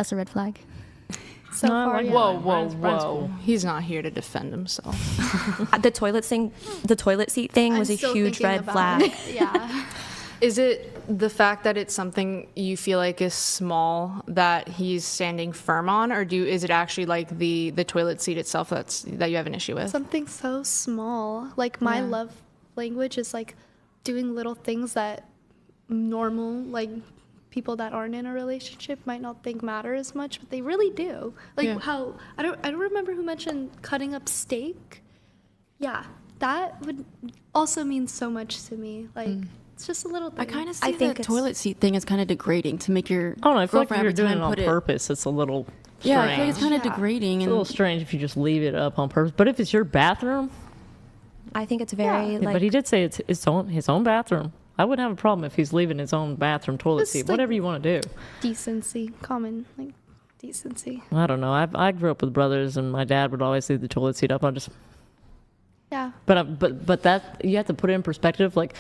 That's a red flag. So far, yeah. Whoa. He's not here to defend himself. The toilet seat thing was a huge red flag. Yeah. Is it the fact that it's something you feel like is small that he's standing firm on, or is it actually like the toilet seat itself that you have an issue with? Something so small. Like my love language is like doing little things that normal like people that aren't in a relationship might not think matter as much, but they really do. Like how I don't remember who mentioned cutting up steak. Yeah, that would also mean so much to me. Like it's just a little thing. I kind of see the toilet seat thing as kind of degrading to make your I don't know. I feel like if girlfriend you're every doing time it on put it. purpose, it's a little strange. Yeah, I feel like it's kind of degrading. It's And a little strange if you just leave it up on purpose. But if it's your bathroom, I think it's very like. but he did say it's his own bathroom. I wouldn't have a problem if he's leaving his own bathroom toilet Just, seat. like, Whatever you want to do. Decency, common like decency. I don't know. I grew up with brothers, and my dad would always leave the toilet seat up. Yeah. But that you have to put it in perspective. Like,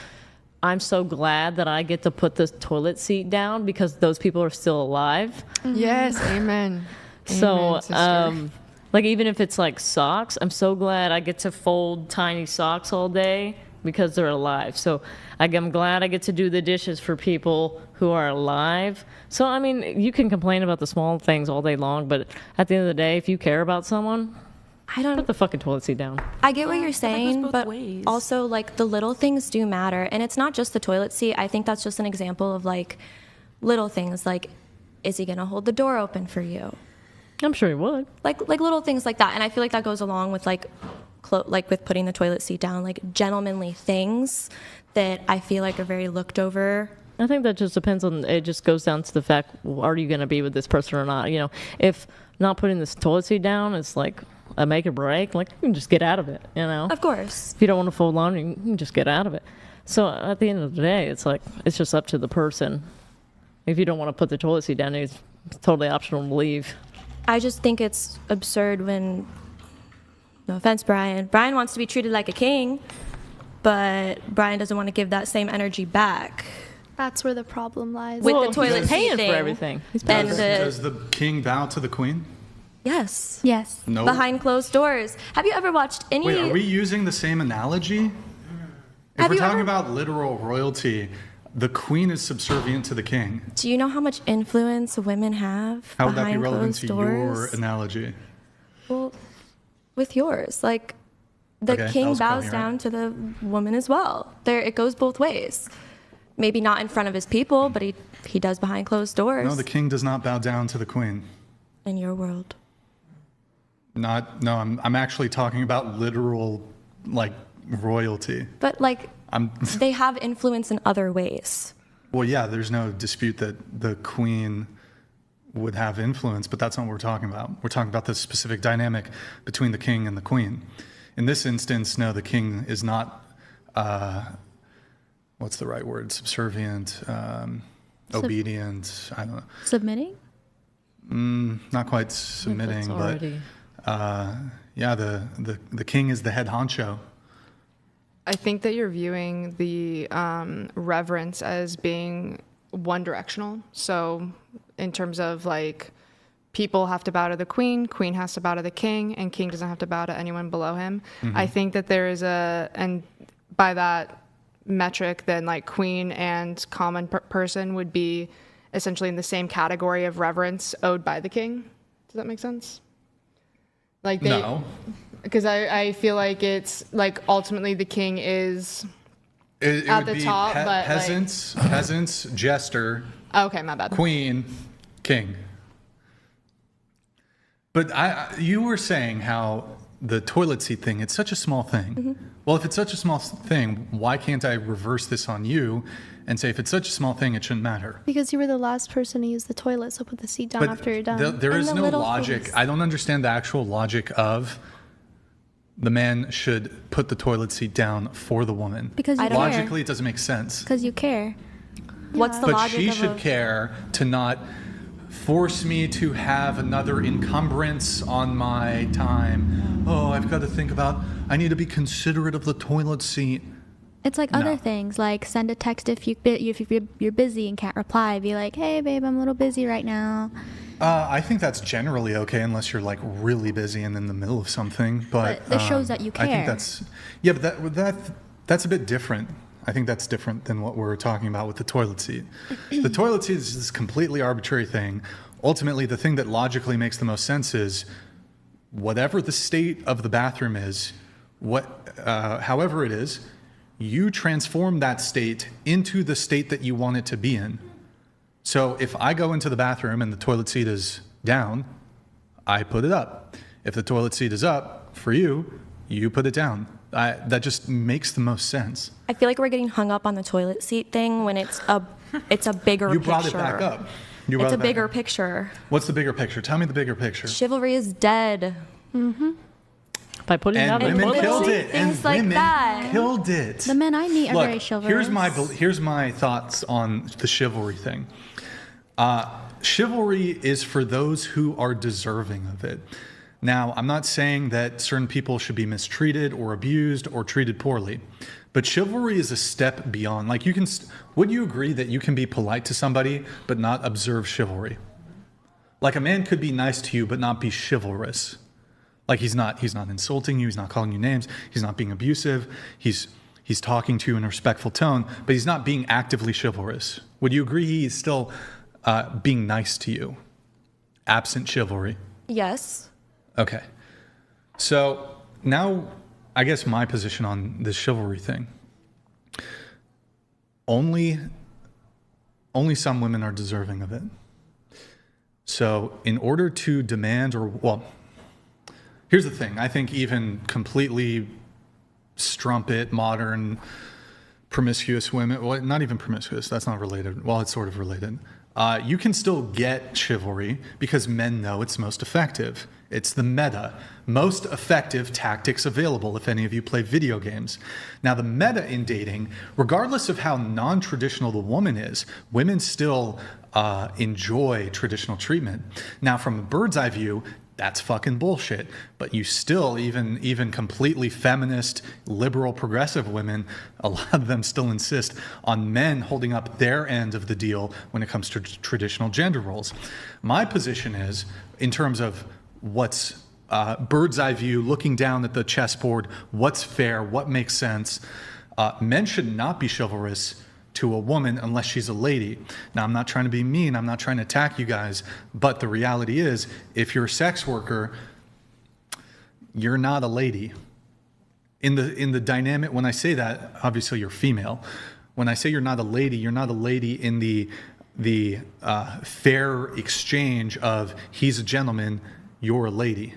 I'm so glad that I get to put this toilet seat down because those people are still alive. Yes, amen. So, Amen, like, even if it's like socks, I'm so glad I get to fold tiny socks all day because they're alive. So I'm glad I get to do the dishes for people who are alive. So, I mean, you can complain about the small things all day long, but at the end of the day, if you care about someone, put the fucking toilet seat down. I get what you're saying, both but ways. also like the little things do matter, and it's not just the toilet seat. I think that's just an example of like little things, like is he gonna hold the door open for you? I'm sure he would. Like little things like that, and I feel like that goes along with like with putting the toilet seat down, like gentlemanly things that I feel like are very looked over. I think that just depends on, it just goes down to the fact, are you going to be with this person or not? You know, if not putting this toilet seat down is like a make or break, like you can just get out of it, you know? Of course. If you don't want to fold laundry, you can just get out of it. So at the end of the day, it's like, it's just up to the person. If you don't want to put the toilet seat down, it's totally optional to leave. I just think it's absurd when, no offense, Brian wants to be treated like a king, but Brian doesn't want to give that same energy back. That's where the problem lies. With Well, the toilet he's paying seat thing. for everything. He's And Does the king bow to the queen? yes. Yes. No. Behind closed doors. Have you ever watched any? Wait, are we using the same analogy? If Have we're you talking ever- about literal royalty, the queen is subservient to the king. Do you know how much influence women have How would that be behind relevant closed to doors? your analogy? Well, with yours, like the Okay, that king was bows coherent. down to the woman as well. There, it goes both ways. Maybe not in front of his people, but he does behind closed doors. No, the king does not bow down to the queen. In your world. I'm actually talking about literal, like, royalty. But like they have influence in other ways. Well, yeah, there's no dispute that the queen would have influence, but that's not what we're talking about. We're talking about the specific dynamic between the king and the queen. In this instance, no, the king is not, what's the right word? Subservient, obedient, I don't know. Submitting? Not quite submitting, but yeah, the king is the head honcho. I think that you're viewing the reverence as being one directional. So in terms of like people have to bow to the queen has to bow to the king, and king doesn't have to bow to anyone below him. Mm-hmm. I think that there is and by that metric, then like queen and common person would be essentially in the same category of reverence owed by the king. Does that make sense? Like No. Because I feel like it's like ultimately the king is It at would the be top, but like- peasants, jester, okay, my bad. queen, king. But you were saying how the toilet seat thing, it's such a small thing. Mm-hmm. Well, if it's such a small thing, why can't I reverse this on you and say if it's such a small thing, it shouldn't matter? Because you were the last person to use the toilet, so put the seat down after you're done. There And is the no little logic. things. I don't understand the actual logic of the man should put the toilet seat down for the woman. Because you I don't- care. Logically, it doesn't make sense. Because you care. What's the But logic she of should care to not force me to have another encumbrance on my time. Oh, I've got to think about, I need to be considerate of the toilet seat. It's like No. other things, like send a text if you're busy and can't reply. Be like, hey, babe, I'm a little busy right now. I think that's generally okay unless you're like really busy and in the middle of something. But this shows that you I think care. that's a bit different. I think that's different than what we're talking about with the toilet seat. The toilet seat is this completely arbitrary thing. Ultimately, the thing that logically makes the most sense is whatever the state of the bathroom is, however it is, you transform that state into the state that you want it to be in. So if I go into the bathroom and the toilet seat is down, I put it up. If the toilet seat is up for you, you put it down. That just makes the most sense. I feel like we're getting hung up on the toilet seat thing when it's a bigger picture. You brought it back up. It's a bigger picture. What's the bigger picture? Tell me the bigger picture. Chivalry is dead. By putting And down the women toilet killed seat? it. Things And like women that. killed it. The men I meet are Look, very chivalrous. here's my thoughts on the chivalry thing. Chivalry is for those who are deserving of it. Now, I'm not saying that certain people should be mistreated or abused or treated poorly, but chivalry is a step beyond. Like would you agree that you can be polite to somebody but not observe chivalry? Like a man could be nice to you but not be chivalrous. Like he's not insulting you, he's not calling you names, he's not being abusive, he's talking to you in a respectful tone, but he's not being actively chivalrous. Would you agree he's still being nice to you, absent chivalry? Yes. Okay. So now, I guess my position on this chivalry thing. Only some women are deserving of it. So in order to demand here's the thing. I think even completely strumpet, modern, promiscuous women, well, not even promiscuous, that's not related. Well, it's sort of related. You can still get chivalry because men know it's most effective. It's the meta, most effective tactics available if any of you play video games. Now, the meta in dating, regardless of how non-traditional the woman is, women still enjoy traditional treatment. Now, from a bird's eye view, that's fucking bullshit. But you still, even completely feminist, liberal, progressive women, a lot of them still insist on men holding up their end of the deal when it comes to traditional gender roles. My position is, in terms of what's bird's eye view, looking down at the chessboard, what's fair, what makes sense, men should not be chivalrous to a woman unless she's a lady. Now, I'm not trying to be mean, I'm not trying to attack you guys, but the reality is, if you're a sex worker, you're not a lady. In the dynamic, when I say that, obviously you're female. When I say you're not a lady in the fair exchange of he's a gentleman, you're a lady.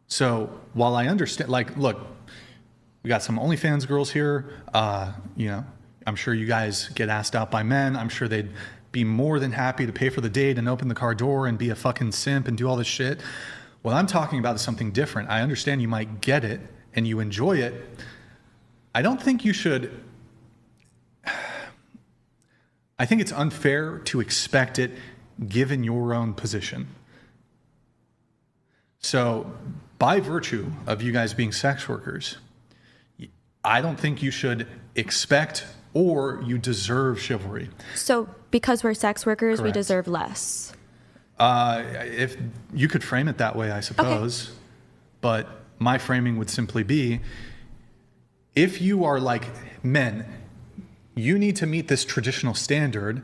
So while I understand, like, look, we got some OnlyFans girls here, I'm sure you guys get asked out by men. I'm sure they'd be more than happy to pay for the date and open the car door and be a fucking simp and do all this shit. What I'm talking about is something different. I understand you might get it and you enjoy it. I don't think you should. I think it's unfair to expect it given your own position. So, by virtue of you guys being sex workers, I don't think you should expect or you deserve chivalry. So because we're sex workers, Correct. we deserve less. If you could frame it that way, I suppose. Okay. But my framing would simply be, if you are like men, you need to meet this traditional standard.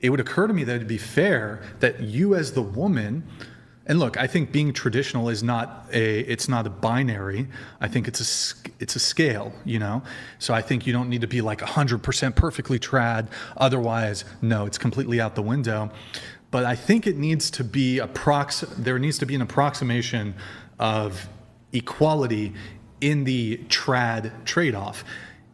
It would occur to me that it'd be fair that you as the woman. And look, I think being traditional is it's not a binary. I think it's a scale, So I think you don't need to be like 100% perfectly trad. Otherwise, no, it's completely out the window. But I think it needs to be there needs to be an approximation of equality in the trad trade-off.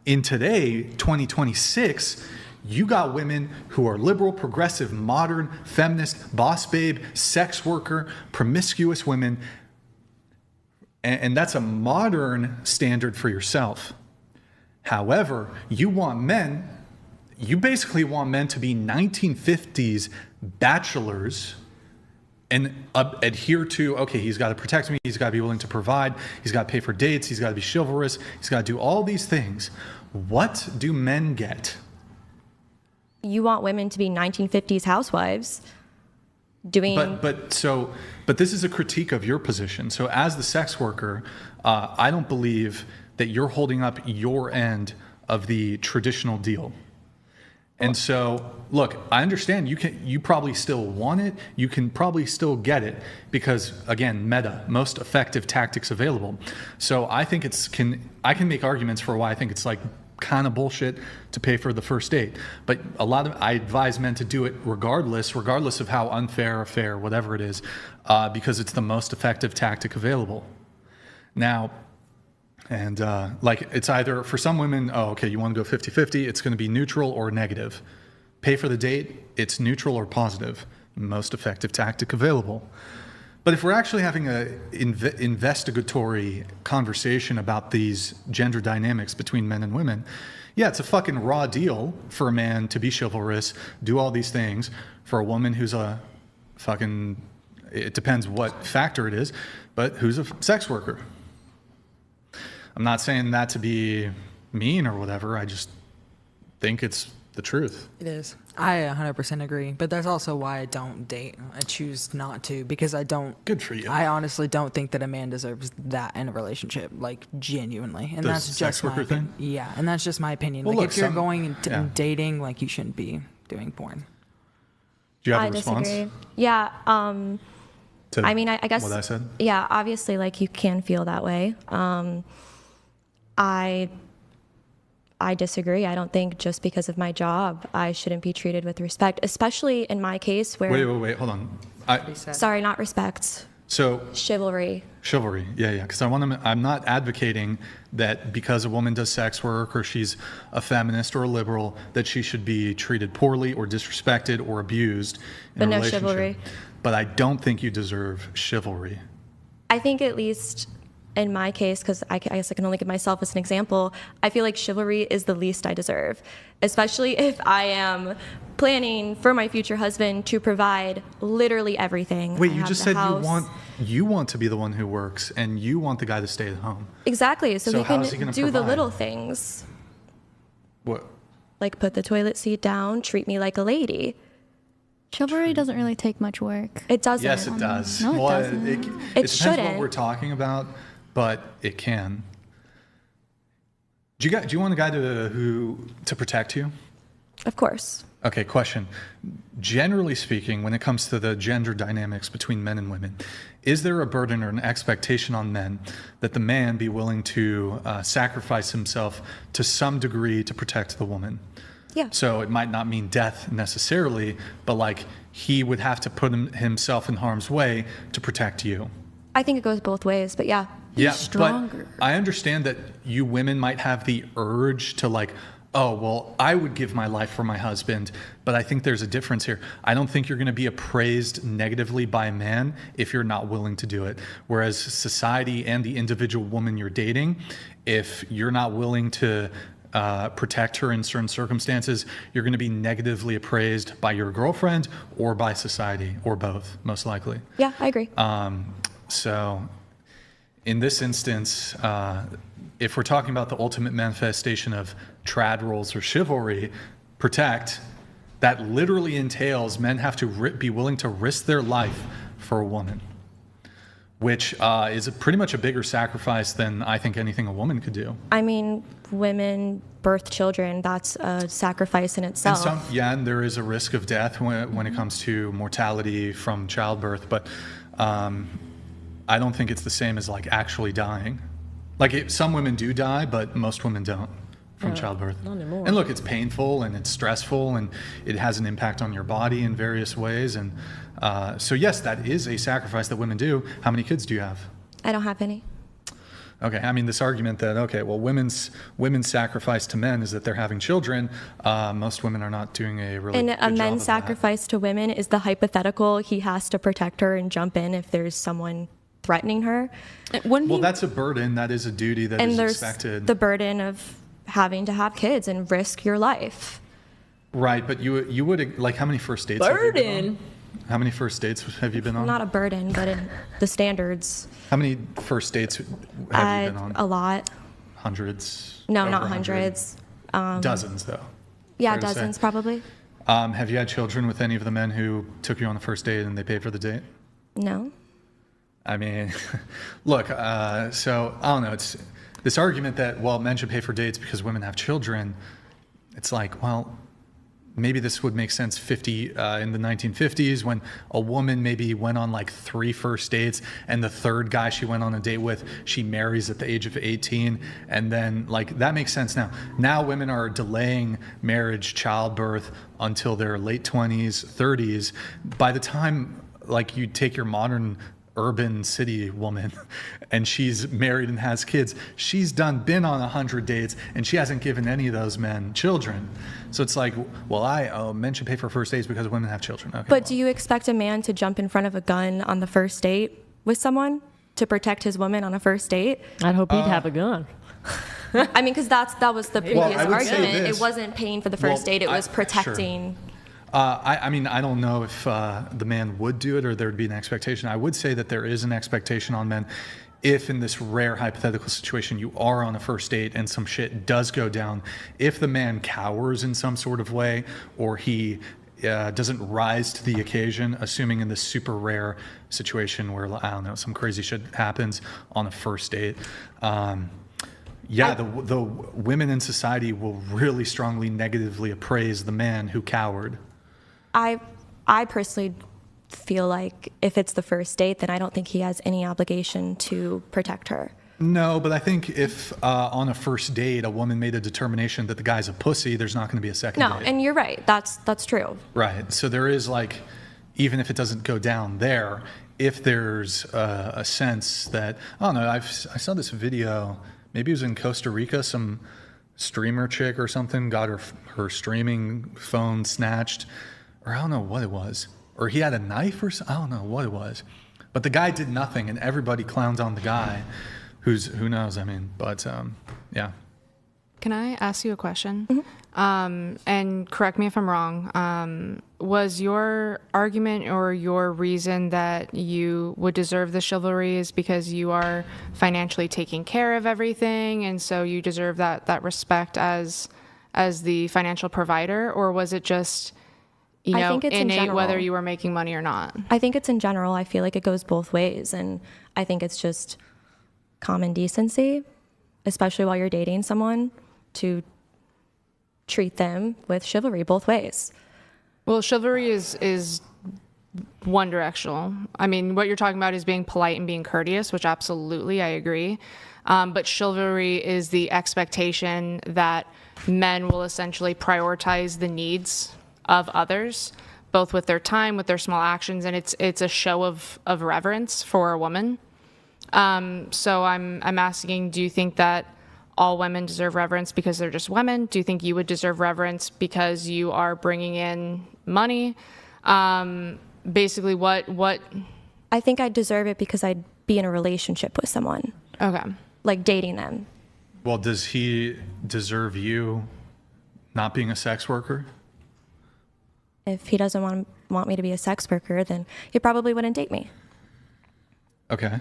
In today, 2026, you got women who are liberal, progressive, modern, feminist, boss babe, sex worker, promiscuous women. And that's a modern standard for yourself. However, you basically want men to be 1950s bachelors and adhere to, okay, he's got to protect me, he's got to be willing to provide, he's got to pay for dates, he's got to be chivalrous, he's got to do all these things. What do men get? You want women to be 1950s housewives. doing. But this is a critique of your position. So as the sex worker, I don't believe that you're holding up your end of the traditional deal. And so, look, I understand you probably still want it. You can probably still get it because, again, meta, most effective tactics available. So I think I can make arguments for why I think it's like kind of bullshit to pay for the first date. But I advise men to do it regardless of how unfair or fair, whatever it is, because it's the most effective tactic available. Now, and like it's either for some women, oh, okay, you want to go 50-50, it's going to be neutral or negative. Pay for the date, it's neutral or positive. Most effective tactic available. But if we're actually having an investigatory conversation about these gender dynamics between men and women, yeah, it's a fucking raw deal for a man to be chivalrous, do all these things, for a woman who's a fucking, it depends what factor it is, but who's a sex worker. I'm not saying that to be mean or whatever. I just think it's the truth. It is. I 100% agree. But that's also why I don't date. I choose not to because I don't. Good for you. I honestly don't think that a man deserves that in a relationship, like genuinely. And The that's sex just my worker thing? Yeah, and that's just my opinion. Well, like look, if you're some- going and yeah. dating, like you shouldn't be doing porn. Do you have I a response? disagree. Yeah. To I mean, I guess. what I said? Yeah, obviously, like you can feel that way. I disagree. I don't think just because of my job, I shouldn't be treated with respect, especially in my case where. Wait, hold on. Sorry, not respect. So Chivalry. chivalry, yeah, because I'm not advocating that because a woman does sex work or she's a feminist or a liberal that she should be treated poorly or disrespected or abused in But a no relationship. chivalry. But I don't think you deserve chivalry. I think at least in my case, because I guess I can only give myself as an example, I feel like chivalry is the least I deserve, especially if I am planning for my future husband to provide literally everything. Wait, I you have just the said house. you want to be the one who works and you want the guy to stay at home. Exactly, so he how can is he gonna do the provide? little things, What? like put the toilet seat down, treat me like a lady. Chivalry doesn't really take much work. It doesn't. Yes, it does. No, it Well, doesn't. It It depends what shouldn't. we're talking about, but it can. Do you want a guy to protect you? Of course. Okay, question. Generally speaking, when it comes to the gender dynamics between men and women, is there a burden or an expectation on men that the man be willing to sacrifice himself to some degree to protect the woman? Yeah. So it might not mean death necessarily, but like he would have to put himself in harm's way to protect you. I think it goes both ways, but yeah. Yeah, stronger. but I understand that you women might have the urge to like, oh, well, I would give my life for my husband, but I think there's a difference here. I don't think you're going to be appraised negatively by a man if you're not willing to do it. Whereas society and the individual woman you're dating, if you're not willing to protect her in certain circumstances, you're going to be negatively appraised by your girlfriend or by society, or both, most likely. Yeah, I agree. So in this instance, if we're talking about the ultimate manifestation of trad roles or chivalry, protect, that literally entails men have to be willing to risk their life for a woman, which is pretty much a bigger sacrifice than I think anything a woman could do. I mean, women birth children, that's a sacrifice in itself. And there is a risk of death when it comes to mortality from childbirth, but I don't think it's the same as like actually dying. Like some women do die, but most women don't from childbirth. not anymore. And look, it's painful and it's stressful and it has an impact on your body in various ways. And so yes, that is a sacrifice that women do. How many kids do you have? I don't have any. Okay, I mean this argument that, okay, well, women's sacrifice to men is that they're having children. Most women are not doing a really And good a job of man's that. sacrifice to women is the hypothetical. He has to protect her and jump in if there's someone threatening her. Well, that's a burden. That is a duty that And is there's expected. the burden of having to have kids and risk your life. Right, but you would, like, how many first dates have you been on? Burden. How many first dates have you been on? Not a burden, but in the standards. How many first dates have you been on? A lot. Hundreds? No, Over not 100? hundreds. Dozens, though. Yeah, Fair to say. dozens probably. Have you had children with any of the men who took you on the first date and they paid for the date? No. I mean, look, so I don't know. It's this argument that, well, men should pay for dates because women have children. It's like, well, maybe this would make sense in the 1950s when a woman maybe went on like 3 first dates, and the third guy she went on a date with, she marries at the age of 18. And then like that makes sense now. Now women are delaying marriage, childbirth until their late 20s, 30s. By the time like you take your modern urban city woman and she's married and has kids, she's been on 100 dates and she hasn't given any of those men children. So it's like, well, men should pay for first dates because women have children. Okay, But do you expect a man to jump in front of a gun on the first date with someone to protect his woman on a first date? I'd hope he'd have a gun. I mean, because that was the previous I would say argument. this. It wasn't paying for the first date. It was Sure. protecting. I mean, I don't know if the man would do it or there would be an expectation. I would say that there is an expectation on men if in this rare hypothetical situation you are on a first date and some shit does go down, if the man cowers in some sort of way or he doesn't rise to the occasion, assuming in this super rare situation where, I don't know, some crazy shit happens on a first date, the women in society will really strongly negatively appraise the man who cowered. I personally feel like if it's the first date, then I don't think he has any obligation to protect her. No, but I think if on a first date a woman made a determination that the guy's a pussy, there's not going to be a second date. No, and you're right. That's true. Right. So there is like, even if it doesn't go down there, if there's a sense that, I don't know, I saw this video, maybe it was in Costa Rica, some streamer chick or something got her streaming phone snatched, or I don't know what it was. Or he had a knife or something. I don't know what it was. But the guy did nothing, and everybody clowns on the guy who knows, I mean, but yeah. Can I ask you a question? Mm-hmm. And correct me if I'm wrong. Was your argument or your reason that you would deserve the chivalry is because you are financially taking care of everything, and so you deserve that respect as the financial provider? Or was it just, I think it's in innate general. whether you were making money or not? I think it's in general. I feel like it goes both ways. And I think it's just common decency, especially while you're dating someone, to treat them with chivalry both ways. Well, chivalry is one directional. I mean, what you're talking about is being polite and being courteous, which absolutely I agree. But chivalry is the expectation that men will essentially prioritize the needs of others, both with their time, with their small actions, and it's a show of reverence for a woman. So I'm asking, do you think that all women deserve reverence because they're just women? Do you think you would deserve reverence because you are bringing in money? Basically, what? I think I deserve it because I'd be in a relationship with someone. Okay. Like dating them. Well, does he deserve you not being a sex worker? If he doesn't want me to be a sex worker, then he probably wouldn't date me. Okay.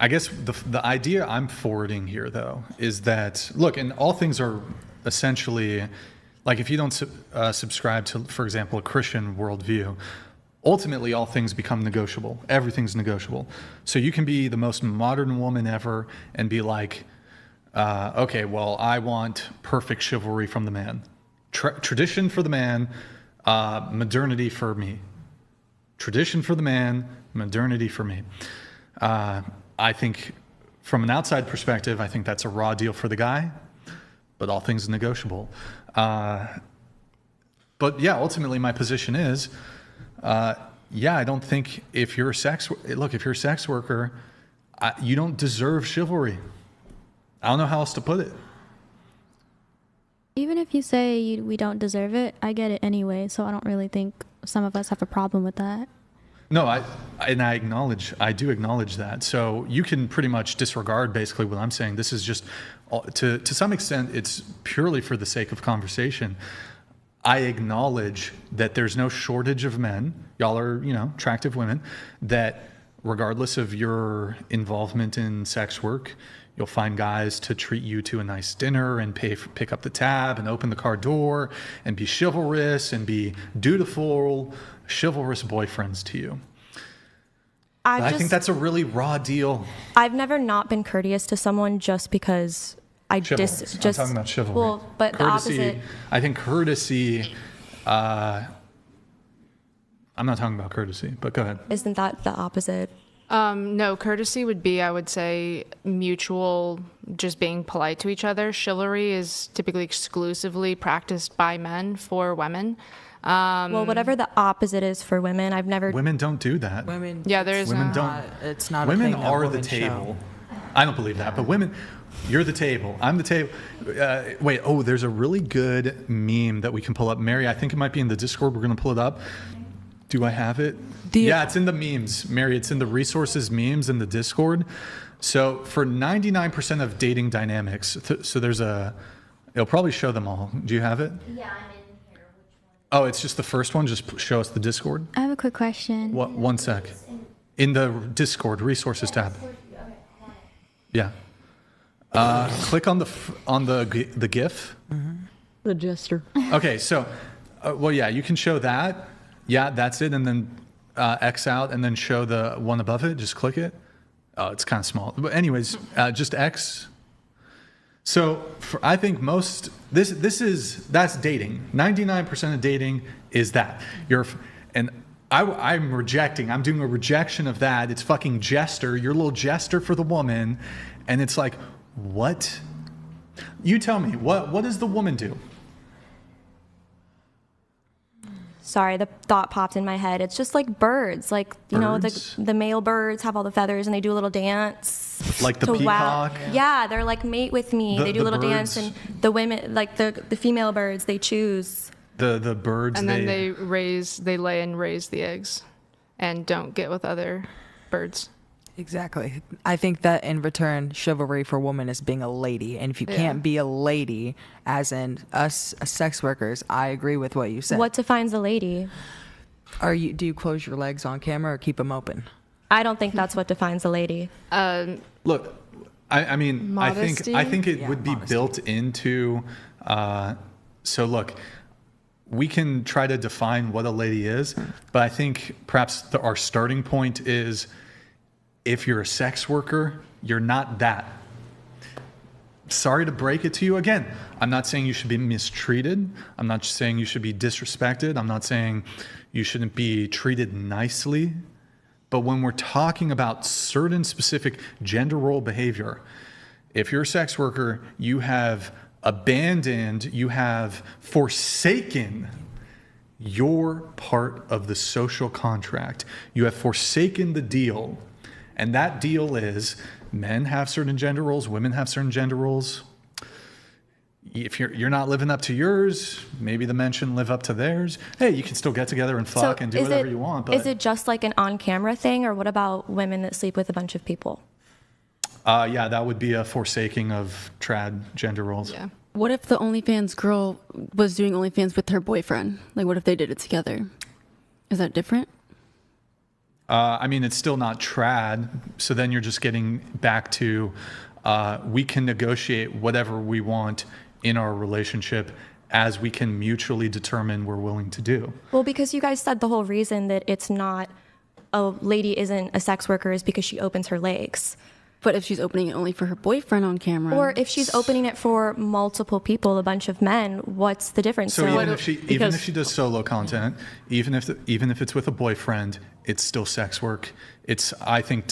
I guess the idea I'm forwarding here, though, is that, look, and all things are essentially, like if you don't subscribe to, for example, a Christian worldview, ultimately all things become negotiable. Everything's negotiable. So you can be the most modern woman ever and be like, okay, well, I want perfect chivalry from the man. Tradition for the man, modernity for me. Tradition for the man, modernity for me. I think from an outside perspective, I think that's a raw deal for the guy, but all things negotiable. But yeah, ultimately my position is, I don't think if you're a sex worker, you don't deserve chivalry. I don't know how else to put it. Even if you say we don't deserve it, I get it anyway, so I don't really think some of us have a problem with that. No, I do acknowledge that. So you can pretty much disregard basically what I'm saying. This is just, to some extent, it's purely for the sake of conversation. I acknowledge that there's no shortage of men, y'all are, attractive women, that regardless of your involvement in sex work, You'll find guys to treat you to a nice dinner and pick up the tab and open the car door and be chivalrous and be dutiful, chivalrous boyfriends to you. I think that's a really raw deal. I've never not been courteous to someone just because I'm talking about chivalry. Well, but courtesy, the opposite. I think courtesy. I'm not talking about courtesy, but go ahead. Isn't that the opposite? No, courtesy would be, I would say, mutual, just being polite to each other. Chivalry is typically exclusively practiced by men for women. Well, whatever the opposite is for women, I've never. Women don't do that. Women. Yeah, there is Women no. don't. It's not. Women a thing that are the women table. show. I don't believe that, but women, you're the table. I'm the table. Wait. Oh, there's a really good meme that we can pull up. Mary, I think it might be in the Discord. We're gonna pull it up. Do I have it? Yeah, it's in the memes. Mary, it's in the resources memes in the Discord. So for 99% of dating dynamics, so there's it'll probably show them all. Do you have it? Yeah, I'm in here. Which one? Oh, it's just the first one. Just show us the Discord. I have a quick question. What? One sec. In the Discord resources tab. Yeah. Click on the GIF. The jester. Okay, so, well, yeah, you can show that. Yeah, that's it, and then X out, and then show the one above it. Just click it. Oh, it's kind of small, but anyways, just X. So I think that's dating. 99% of dating is that I'm rejecting. I'm doing a rejection of that. It's fucking jester. You're a little jester for the woman, and it's like, what? You tell me. What does the woman do? Sorry, the thought popped in my head. It's just like birds. Like, you know, the male birds have all the feathers and they do a little dance. Like the to peacock? Yeah, they're like, mate with me. They do a little dance. And the women, like the female birds, they choose. The birds. And then they lay and raise the eggs and don't get with other birds. Exactly. I think that in return, chivalry for women is being a lady. And if you can't be a lady, as in us sex workers, I agree with what you said. What defines a lady? Do you close your legs on camera or keep them open? I don't think that's what defines a lady. Look, I mean, modesty? I think it would be modesty. built into. So look, we can try to define what a lady is, but I think perhaps our starting point is, if you're a sex worker, you're not that. Sorry to break it to you. Again, I'm not saying you should be mistreated. I'm not saying you should be disrespected. I'm not saying you shouldn't be treated nicely. But when we're talking about certain specific gender role behavior, if you're a sex worker, you have abandoned, you have forsaken your part of the social contract. You have forsaken the deal. And that deal is men have certain gender roles, women have certain gender roles. If you're not living up to yours, maybe the men shouldn't live up to theirs. Hey, you can still get together and fuck and do whatever you want. But is it just like an on-camera thing, or what about women that sleep with a bunch of people? Yeah, that would be a forsaking of trad gender roles. Yeah. What if the OnlyFans girl was doing OnlyFans with her boyfriend? Like, what if they did it together? Is that different? I mean, it's still not trad. So then you're just getting back to we can negotiate whatever we want in our relationship as we can mutually determine we're willing to do. Well, because you guys said the whole reason that it's not a lady isn't a sex worker is because she opens her legs. But if she's opening it only for her boyfriend on camera, Or if she's opening it for multiple people, a bunch of men, what's the difference? So even if she does solo content, even if it's with a boyfriend, it's still sex work. It's, I think,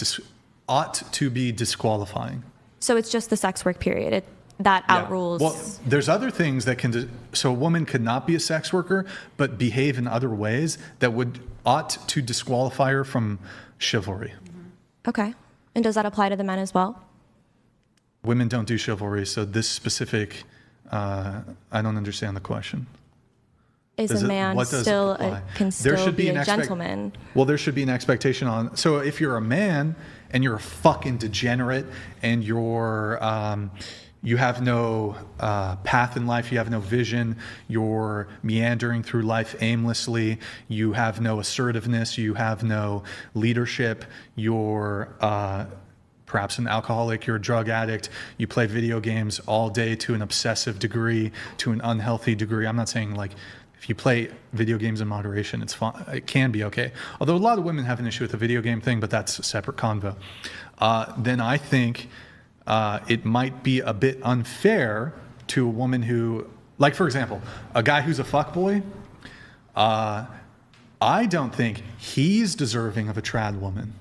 ought to be disqualifying. So it's just the sex work period. That outrules. Well, there's other things that can. So a woman could not be a sex worker, but behave in other ways that ought to disqualify her from chivalry. Okay. And does that apply to the men as well? Women don't do chivalry, so this specific, I don't understand the question. Is a man still can still be a gentleman? Well, there should be an expectation on. So if you're a man and you're a fucking degenerate and you have no path in life, you have no vision, you're meandering through life aimlessly, you have no assertiveness, you have no leadership, you're perhaps an alcoholic, you're a drug addict, you play video games all day to an obsessive degree, to an unhealthy degree. I'm not saying like if you play video games in moderation, it's fine. It can be okay. Although a lot of women have an issue with the video game thing, but that's a separate convo. Then I think it might be a bit unfair to a woman who, like for example, a guy who's a fuckboy, I don't think he's deserving of a trad woman.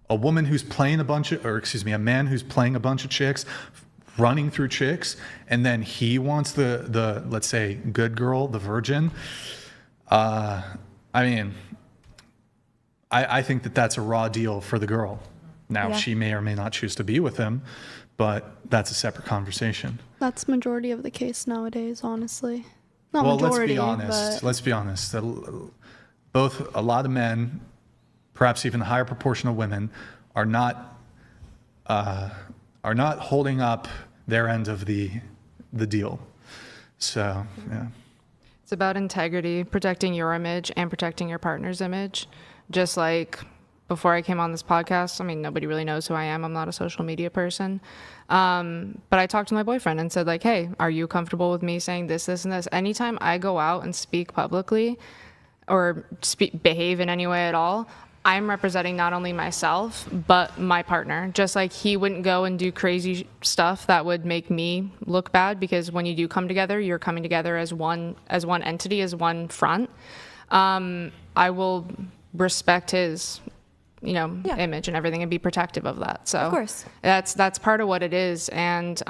A woman who's playing a man who's playing a bunch of chicks, running through chicks, and then he wants the let's say good girl, the virgin. I think that's a raw deal for the girl. Now she may or may not choose to be with him, but that's a separate conversation. That's majority of the case nowadays, honestly. Not well, majority, let's be honest. Both a lot of men, perhaps even a higher proportion of women, are not holding up their end of the deal. So, yeah. It's about integrity, protecting your image and protecting your partner's image. Just like before I came on this podcast, I mean, nobody really knows who I am. I'm not a social media person. But I talked to my boyfriend and said like, hey, are you comfortable with me saying this, this, and this? Anytime I go out and speak publicly or behave in any way at all, I'm representing not only myself, but my partner. Just like he wouldn't go and do crazy stuff that would make me look bad, because when you do come together, you're coming together as one entity, as one front. I will respect his, image and everything and be protective of that. So of course, that's part of what it is. And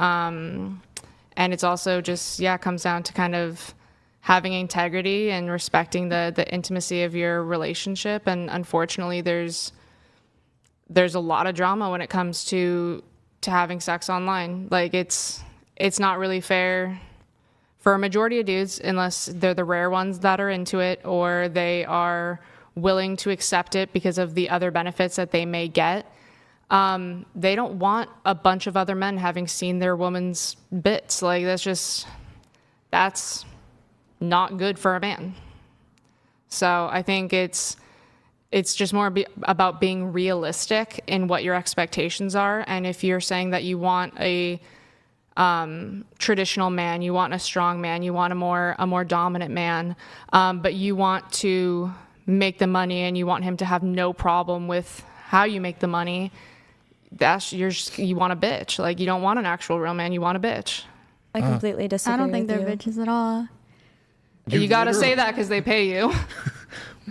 it's also just, comes down to kind of having integrity and respecting the intimacy of your relationship. And unfortunately, there's a lot of drama when it comes to having sex online. Like it's not really fair for a majority of dudes, unless they're the rare ones that are into it or they are willing to accept it because of the other benefits that they may get. They don't want a bunch of other men having seen their woman's bits. Like that's not good for a man. So I think it's just more about being realistic in what your expectations are. And if you're saying that you want a traditional man, you want a strong man, you want a more dominant man, but you want to make the money and you want him to have no problem with how you make the money, you want a bitch. Like, you don't want an actual real man, you want a bitch. I completely disagree. I don't think with they're you. bitches at all. You got to say that because they pay you.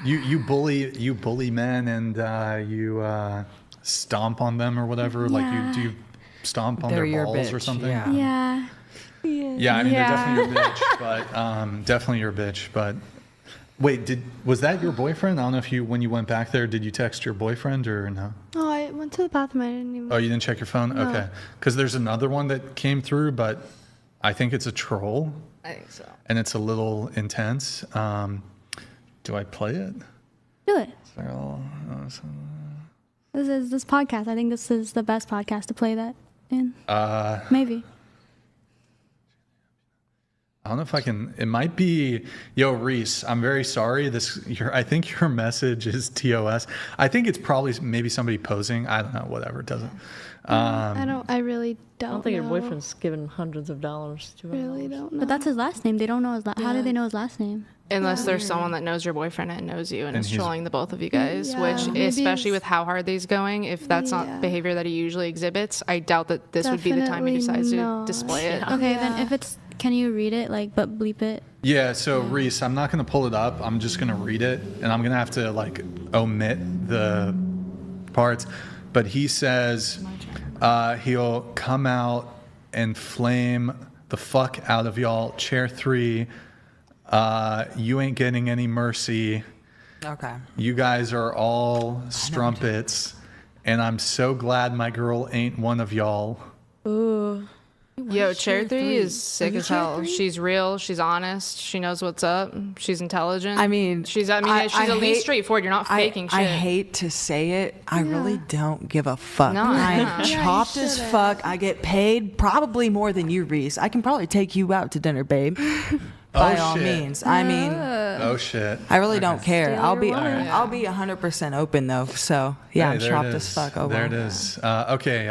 You bully men and you stomp on them or whatever. Yeah. Like, do you stomp on They're their your balls bitch, or something? Yeah. Yeah, I mean, they're definitely your bitch, but definitely your bitch. But wait, was that your boyfriend? I don't know if when you went back there, did you text your boyfriend or no? Oh, I went to the bathroom. I didn't even. Oh, you didn't check your phone? No. Okay. Because there's another one that came through, but I think it's a troll. I think so. And it's a little intense. Do I play it? Do it. This is this podcast. I think this is the best podcast to play that in. Maybe. I don't know if I can. It might be. Yo, Reese, I'm very sorry. I think your message is TOS. I think it's probably maybe somebody posing. I don't know. Whatever. It doesn't. I really don't. I don't think know. your boyfriend's given hundreds of dollars to him. Really don't know. But that's his last name. They don't know his How do they know his last name? Unless there's someone that knows your boyfriend and knows you and is trolling the both of you guys, Yeah, which, maybe especially it's- with how hard these going, if that's not behavior that he usually exhibits, I doubt that this would be the time he decides to display it. Okay, then if it's, can you read it, but bleep it? Yeah. So Reese, I'm not going to pull it up. I'm just going to read it, and I'm going to have to omit the parts. But he says he'll come out and flame the fuck out of y'all. Chair 3. You ain't getting any mercy. Okay. You guys are all strumpets, and I'm so glad my girl ain't one of y'all. Ooh. Yo, Chair 3 is sick as hell. She's real. She's honest. She knows what's up. She's intelligent. I mean, she's at least straightforward. You're not faking shit. I hate to say it. I really don't give a fuck. No, I'm chopped as fuck. I get paid probably more than you, Reese. I can probably take you out to dinner, babe. by Oh, all shit. means. I mean, Oh shit. I really don't care. Steal I'll your be woman. I'll be 100% open though. So yeah, Hey, I'm there chopped it as is. fuck. Oh, There well. it is. Okay.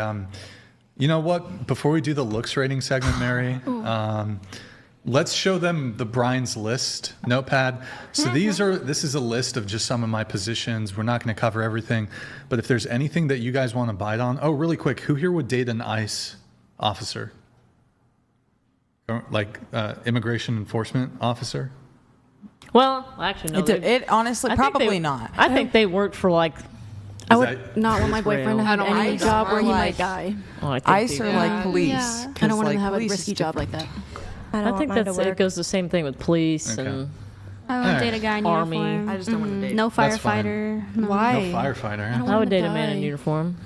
You know what? Before we do the looks rating segment, Mary, let's show them the Brian's list notepad. So this is a list of just some of my positions. We're not going to cover everything, but if there's anything that you guys want to bite on, really quick, who here would date an ICE officer? Or, like immigration enforcement officer? Well, actually, no. It honestly I think probably they- not. I think they work for like. I would that not want my boyfriend to have I don't any think job so. where he Or might like- die. Oh, I think ICE they or do. like police. Yeah. I don't want like, him to have a police is risky job like that. I don't I want think mine to it work. goes the same thing with police Okay. and. I won't date a guy in Army. uniform. I just don't want to date. No That's fine. firefighter. No. Why? No firefighter. don't I would wanna date a man in die. uniform.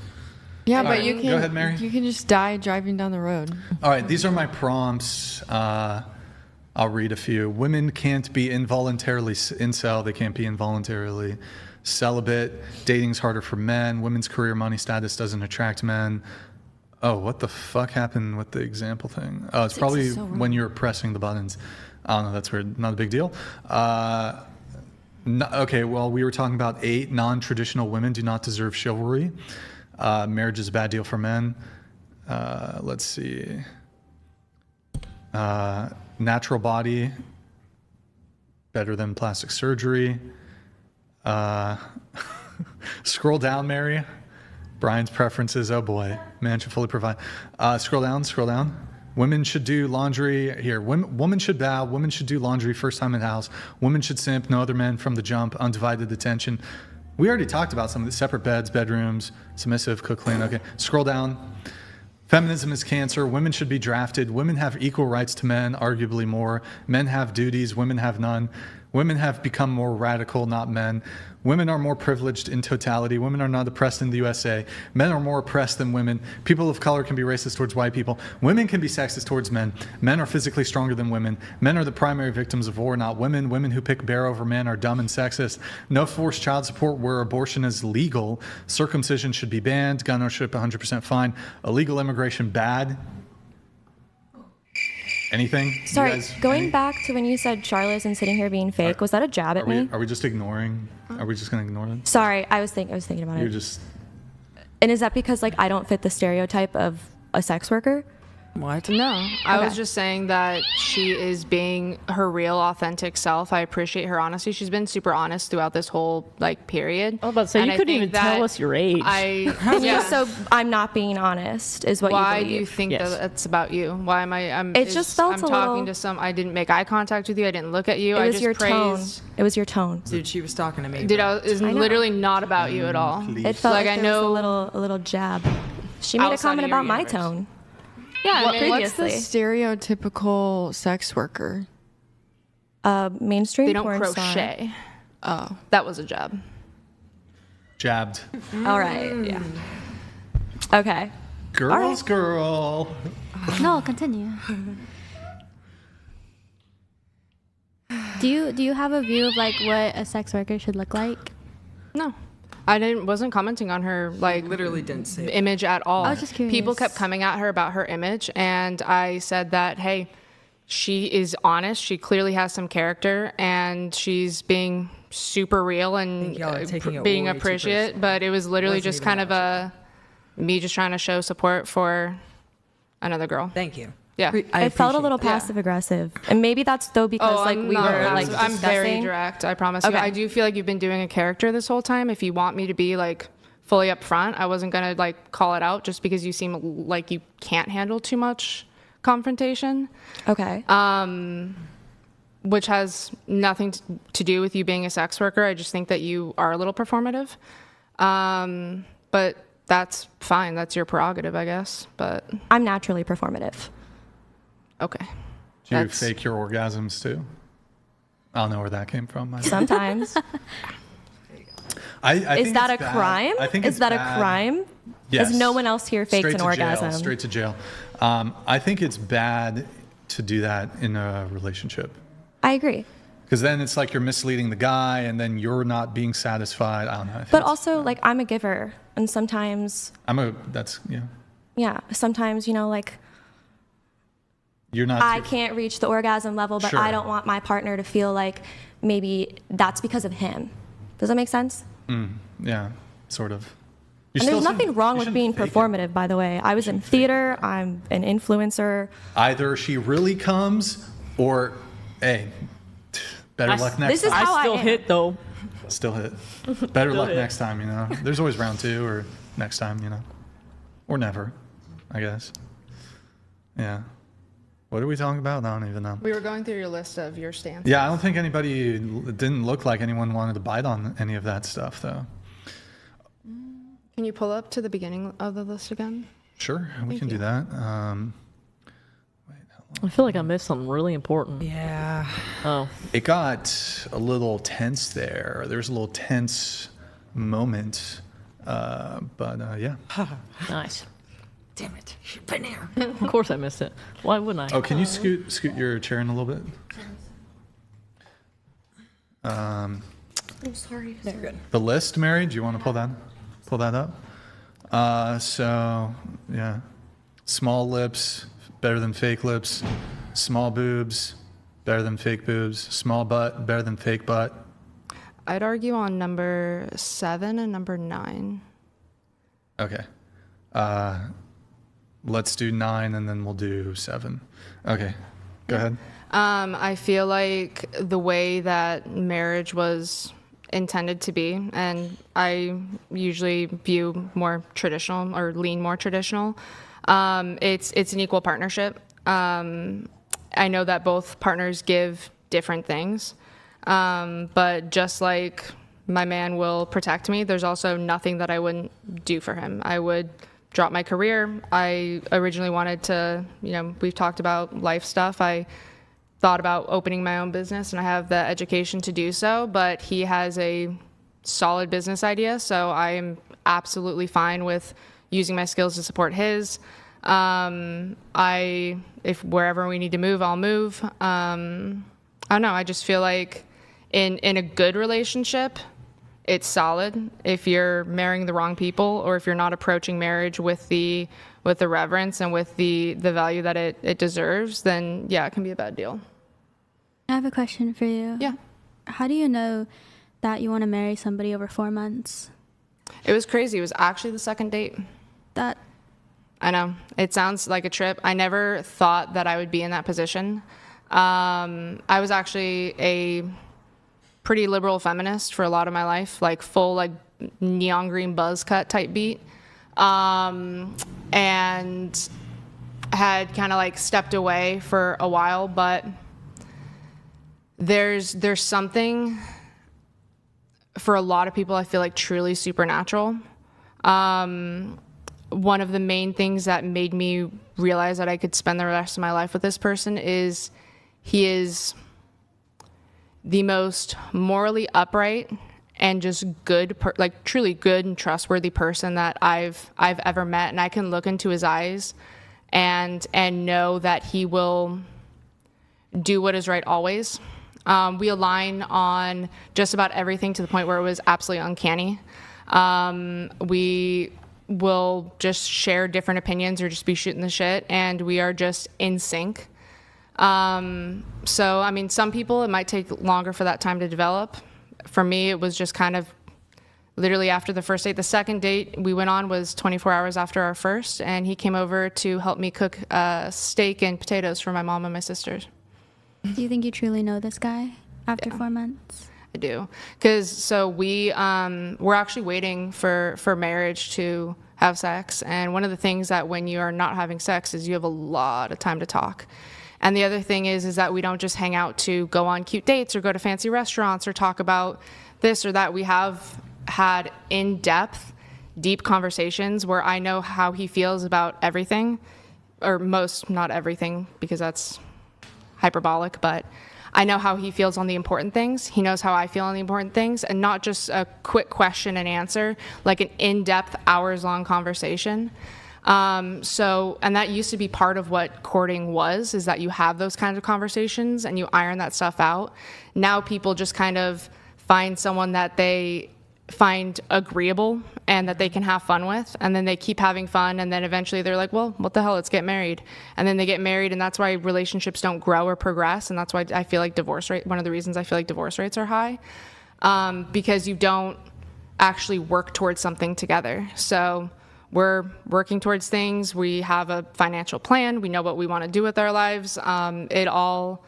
Yeah, All but right, you go can. ahead, Mary. You can just die driving down the road. All right, these are my prompts. I'll read a few. Women can't be involuntarily incel. They can't be involuntarily celibate. Dating's harder for men. Women's career money status doesn't attract men. Oh, what the fuck happened with the example thing? Oh, it's probably when you're pressing the buttons. I don't know. That's weird. Not a big deal. Okay, well, we were talking about 8 non-traditional women do not deserve chivalry. Marriage is a bad deal for men. Let's see. Natural body, better than plastic surgery. Scroll down, Mary. Brian's preferences. Oh boy, man should fully provide. Scroll down. Women should do laundry here. Women should bow. Women should do laundry first time in the house. Women should simp. No other men from the jump. Undivided attention. We already talked about some of the separate beds, bedrooms, submissive, cook, clean. Okay, scroll down. Feminism is cancer. Women should be drafted. Women have equal rights to men, arguably more. Men have duties. Women have none. Women have become more radical, not men. Women are more privileged in totality. Women are not oppressed in the USA. Men are more oppressed than women. People of color can be racist towards white people. Women can be sexist towards men. Men are physically stronger than women. Men are the primary victims of war, not women. Women who pick bear over men are dumb and sexist. No forced child support where abortion is legal. Circumcision should be banned. Gun ownership 100% fine. Illegal immigration bad. Anything? You Sorry, guys, going back to when you said Charlotte and sitting here being fake, was that a jab at me? Are we just ignoring? Are we just going to ignore them? Sorry, I was thinking about You're it. just. And is that because like I don't fit the stereotype of a sex worker? What? No, I was Okay. just saying that she is being her real, authentic self. I appreciate her honesty. She's been super honest throughout this whole period. I was about to say, And you I couldn't think even tell that us your age. Yeah. So I'm not being honest, is what Why you do believe. you think Yes. that it's about you? Why am I? It just felt I'm a talking little- to some. I didn't make eye contact with you. I didn't look at you. It I was just your tone. praised. It was your tone. Dude, she was talking to me. Dude, bro. it's I know. literally not about you at all. It felt like, I there know. was a little jab. She made a Outside of comment your about my universe. tone. Yeah, I mean, What's the Previously. stereotypical sex worker? Mainstream they don't porn star. crochet. Oh, That was a job. Jabbed. All right. Yeah. Okay. Girls, girl. No, continue. Do you have a view of like what a sex worker should look like? No, wasn't commenting on her literally didn't say that. image at all. I was just curious. People kept coming at her about her image, and I said that, hey, she is honest. She clearly has some character, and she's being super real and think y'all are taking it being way too appreciate. personal. But it was literally Wasn't just even kind of about me just trying to show support for another girl. Thank you. Yeah. It felt a little that. passive aggressive, and maybe that's though because like I'm we not were passive. like I'm very discussing. direct. I promise you. Okay. I do feel like you've been doing a character this whole time. If you want me to be like fully upfront, I wasn't gonna like call it out just because you seem like you can't handle too much confrontation, Okay. which has nothing to do with you being a sex worker. I just think that you are a little performative, but that's fine. That's your prerogative, I guess. But I'm naturally performative. okay. Do you That's- fake your orgasms too? I don't know where that came from. Sometimes. I Is think that a it's bad. crime? I think Is it's that bad. a crime? Yes. As no one else here fakes Straight an to orgasm. Jail, straight to jail. I think it's bad to do that in a relationship. I agree. Because then it's like you're misleading the guy, and then you're not being satisfied. I don't know. I think But it's- also, like, I'm a giver, and sometimes, that's yeah. yeah, sometimes, like, You're not. I can't reach the orgasm level, but Sure. I don't want my partner to feel like maybe that's because of him. Does that make sense? Yeah, sort of. And there's nothing wrong with being performative, by the way. I was in theater. I'm an influencer. Either she really comes, or hey, better luck next This is time. how I still I am. hit though. Still hit. Better luck hit. next time, you know. There's always round 2 or next time, you know. Or never, I guess. Yeah. What are we talking about? I don't even know. We were going through your list of your stances. Yeah, I don't think anybody, it didn't look like anyone wanted to bite on any of that stuff, though. Can you pull up to the beginning of the list again? Sure, we can do that. Wait, how long? I feel like I missed something really important. Yeah. Oh, It got a little tense there. There's a little tense moment. Yeah. nice. Damn it. Should've been here. Of course I missed it. Why wouldn't I? Oh, can you scoot your chair in a little bit? Oh, sorry. You're good. The list, Mary, do you want to pull that up? So, yeah. Small lips, better than fake lips. Small boobs, better than fake boobs. Small butt, better than fake butt. I'd argue on number 7 and number 9. Okay. Let's do 9 and then we'll do 7. Okay. Go ahead. I feel like the way that marriage was intended to be, and I usually view more traditional or lean more traditional, it's an equal partnership. I know that both partners give different things, but just like my man will protect me, there's also nothing that I wouldn't do for him. I would drop my career. I originally wanted to, we've talked about life stuff. I thought about opening my own business, and I have the education to do so, but he has a solid business idea, so I am absolutely fine with using my skills to support his. If wherever we need to move, I'll move. I don't know. I just feel like in a good relationship, it's solid. If you're marrying the wrong people, or if you're not approaching marriage with the reverence and with the value that it deserves, then yeah, it can be a bad deal. I have a question for you. Yeah. How do you know that you want to marry somebody over 4 months? It was crazy. It was actually the second date. That I know. It sounds like a trip. I never thought that I would be in that position. I was actually a pretty liberal feminist for a lot of my life, like full like neon green buzz cut type beat. And had kind of like stepped away for a while, but there's something for a lot of people I feel like truly supernatural. One of the main things that made me realize that I could spend the rest of my life with this person is he is the most morally upright and just good, like truly good and trustworthy person that I've ever met. And I can look into his eyes and know that he will do what is right always. We align on just about everything to the point where it was absolutely uncanny. We will just share different opinions or just be shooting the shit, and we are just in sync. So, I mean, some people, it might take longer for that time to develop. For me, it was just kind of literally after the first date. The second date we went on was 24 hours after our first, and he came over to help me cook steak and potatoes for my mom and my sisters. do you think you truly know this guy after 4 months? I do. Because so we're actually waiting for marriage to have sex. And one of the things that when you are not having sex is you have a lot of time to talk. And the other thing is that we don't just hang out to go on cute dates or go to fancy restaurants or talk about this or that. We have had in-depth, deep conversations where I know how he feels about everything, or most, not everything, because that's hyperbolic, but I know how he feels on the important things. He knows how I feel on the important things, and not just a quick question and answer, like an in-depth, hours-long conversation. And that used to be part of what courting was, is that you have those kinds of conversations and you iron that stuff out. Now people just kind of find someone that they find agreeable and that they can have fun with, and then they keep having fun, and then eventually they're like, well, what the hell, let's get married. And then they get married, and that's why relationships don't grow or progress, and that's why I feel like one of the reasons I feel like divorce rates are high, because you don't actually work towards something together. So we're working towards things, we have a financial plan, we know what we want to do with our lives, it all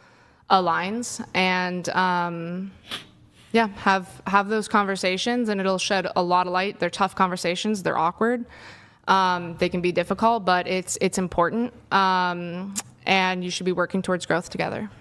aligns, and yeah, have those conversations, and it'll shed a lot of light. They're tough conversations. They're awkward. They can be difficult, but it's important. And you should be working towards growth together.